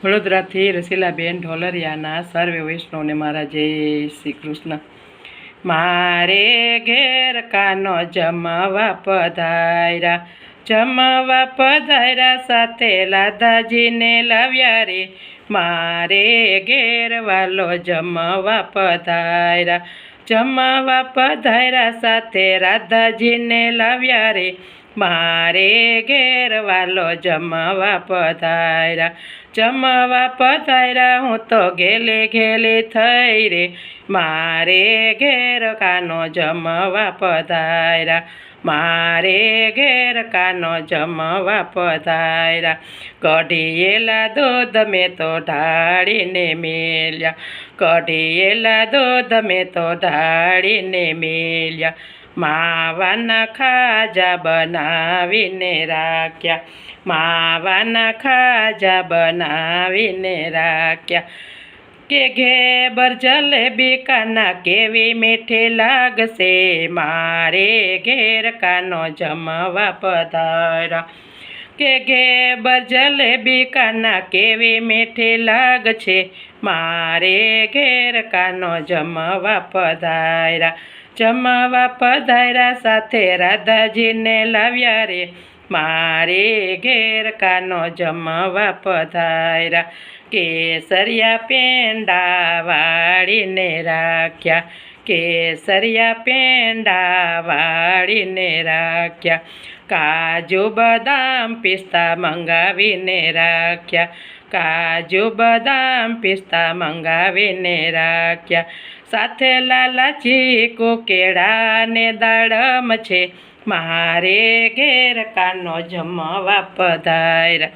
વડોદરાથી રસીલાબેન ઢોલરિયાના સર્વે વૈષ્ણવને મારા જય શ્રી કૃષ્ણ। મારે ઘેર કાનો જમવા પધાર્યા સાથે લાધાજીને લાવ્યા રે। મારે ઘેર વાલો જમવા પધાર્યા સાથે રાધાજીને લાવ્યા રે। મારે ઘેર વાલો જમવા પધાર્યા હું તો ઘેલે ઘેલે થઈ રે। મારે ઘેર કાનો જમવા પધાર્યા। મારે ઘેર કાનો જમવા પધાર્યા। કઢિયેલા દૂધ મેં તો ઢાળીને મેલ્યા। કઢિયેલા દૂધ મેં તો ઢાળીને મેલ્યા। માવાના ખાજા બનાવીને રાખ્યા। માવાના ખાજા બનાવીને રાખ્યા। કે ઘેબર જલેબી કાના કેવી મીઠી લાગશે। મારે ઘેર કાનો જમવા પધાર્યા। કે ઘેબર જલેબી કાના કેવી મીઠી લાગશે। મારે ઘેર કાનો જમવા પધાર્યા। જમવા પધાર્યા સાથે રાધાજીને લાવ્યા રે। મારે ઘેર કાનો જમવા પધાર્યા। કેસરિયા પેંડા વાળીને રાખ્યા। કેસરિયા પેંડા વાળીને રાખ્યા। કાજુ બદામ પિસ્તા મંગાવીને રાખ્યા। કાજુ બદામ પિસ્તા મંગાવીને રાખ્યા। સાથે લાલા ચીકુ કેળા ને દાડમ છે। મારે ઘેર કાનો જમવા પધાર્યા।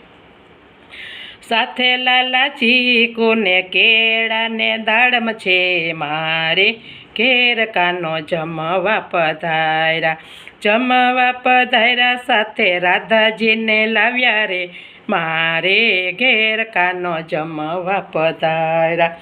સાથે લાલા ચીકુ ને કેળા ને દાડમ છે। મારે ઘેર કાનો જમવા પધાર્યા। જમવા પધાર્યા સાથે રાધાજીને લાવ્યા રે। મારે ઘેર કાનો જમવા પધાર્યા।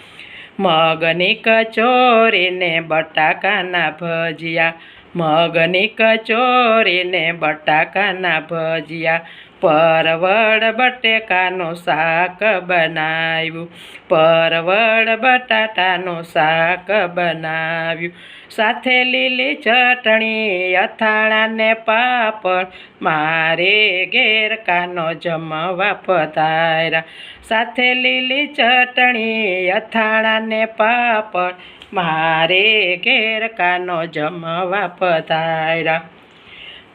મગની કચોરી ને બટાકાના ભજીયા। મગની કચોરી ને બટાકાના ભજીયા। પરવળ બટેકાનું શાક બનાવ્યું। પરવળ બટાટાનું શાક બનાવ્યું। સાથે લીલી ચટણી અથાણા ને પાપડ। મારે ઘેર કાનો જમવા પધાર્યા। સાથે લીલી ચટણી અથાણા ને પાપડ। મારે ઘેર કાનો જમવા પધાર્યા।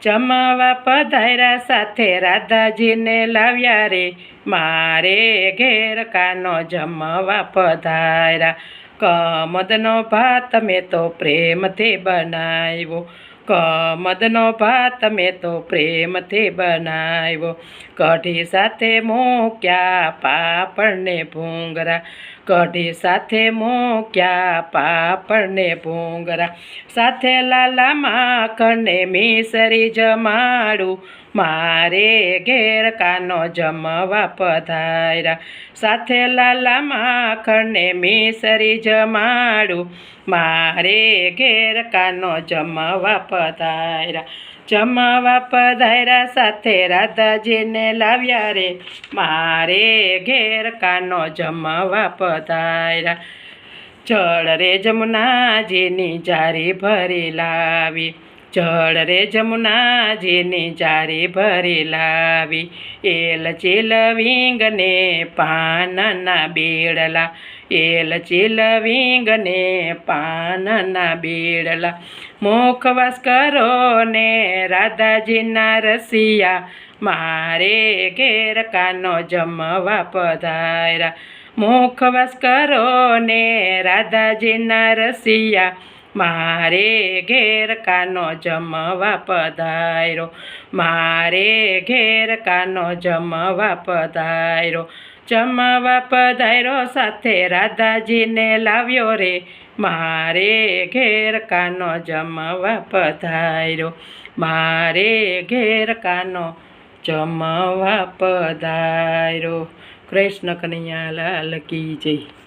જમવા પધાર્યા સાથે રાધાજીને લાવ્યા રે। મારે ઘેર કાનો જમવા પધાર્યા। કમદનો ભાત મેં તો પ્રેમથી બનાવ્યો। કમદનો ભાત મેં તો પ્રેમથી બનાવ્યો। કઢી સાથે મૂક્યા પાપડ ને ભૂંગરા। કઢી સાથે મૂક્યા પાપડ ને ભૂંગરા। સાથે લાલા માખણ ને મિસરી જમાડું। મારે ઘેર કાનો જમવા પધાર્યા। સાથે લાલા માખણ ને મિસરી જમાડું। મારે ઘેર કાનો જમવા પધાર્યા। જમવા પધાર્યા સાથે રાધાજીને લાવ્યા રે। મારે ઘેર કાનો જમવા પધાર્યા। ચળ રે જમુનાજીની જારી ભરી લાવી। ચળ રે જમુનાજીની જારી ભરી લાવી। એલચી લવિંગ ને પાનના બેડલા। એલચી લવિંગ ને પાનના બેડલા। મુખવાસ કરો ને રાધાજીના રસિયા। મારે ઘેર કાનો જમવા પધાર્યા। મુખવાસ કરો ને રાધાજીના રસિયા। મારે ઘેર કાનો જમવા પધાર્યો। મારે ઘેર કાનો જમવા પધાર્યો। જમવા પધાર્યો સાથે રાધાજીને લાવ્યો રે। મારે ઘેર કાનો જમવા પધાર્યો। મારે ઘેર કાનો જમવા પધાર્યો। કૃષ્ણ કનૈયા લાલ કી જય।